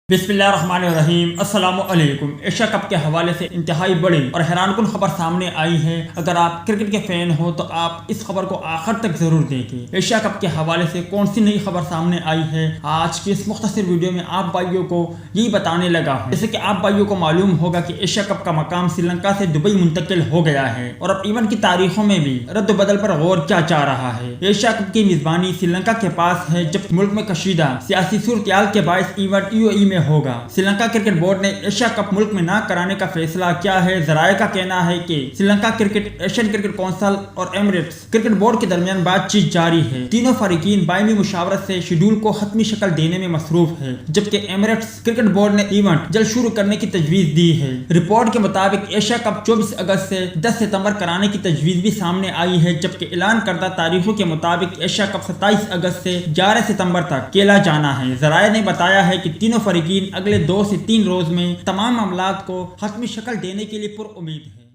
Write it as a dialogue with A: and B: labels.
A: बिस्मिल्लाहिर्रहमानिर्रहीम अस्सलामु अलैकुम। एशिया कप के हवाले से इंतहाई बड़ी और हैरानकुन खबर सामने आई है। अगर आप क्रिकेट के फैन हो तो आप इस खबर को आखिर तक जरूर देखें। एशिया कप के हवाले से कौन सी नई खबर सामने आई है, आज की इस मुख्तसर वीडियो में आप भाइयों को यही बताने लगा हूँ। जैसे कि आप भाइयों को मालूम होगा कि एशिया कप का मकाम श्रीलंका से दुबई मुंतकिल हो गया है और अब इवेंट की तारीखों में भी रद्द बदल पर गौर किया जा रहा है। एशिया कप की मेजबानी श्रीलंका के पास है, जब मुल्क में कशीदा सियासी सूरत के बायस इवेंट यूएई में होगा। श्रीलंका क्रिकेट बोर्ड ने एशिया कप मुल्क में ना कराने का फैसला किया है। जराये का कहना है कि Sri Lanka cricket, Asian cricket council और एमिरेट्स क्रिकेट बोर्ड के दरमियान बातचीत जारी है। तीनों फरीकीन बायमी मुशावरत से शेड्यूल को हतमी शक्ल देने में मसरूफ है, जबकि एमिरेट्स क्रिकेट बोर्ड ने इवेंट जल्द शुरू करने की तजवीज दी है। रिपोर्ट के मुताबिक एशिया कप 24 अगस्त से 10 सितंबर कराने की तजवीज भी सामने आई है, जबकि ऐलान करदा तारीखों के मुताबिक एशिया कप 27 अगस्त से 11 सितंबर तक खेला जाना है। जराये ने बताया है कि तीनों फरीकीन अगले 2 से 3 रोज में तमाम मामलात को हतमी शक्ल देने के लिए पुर उम्मीद है।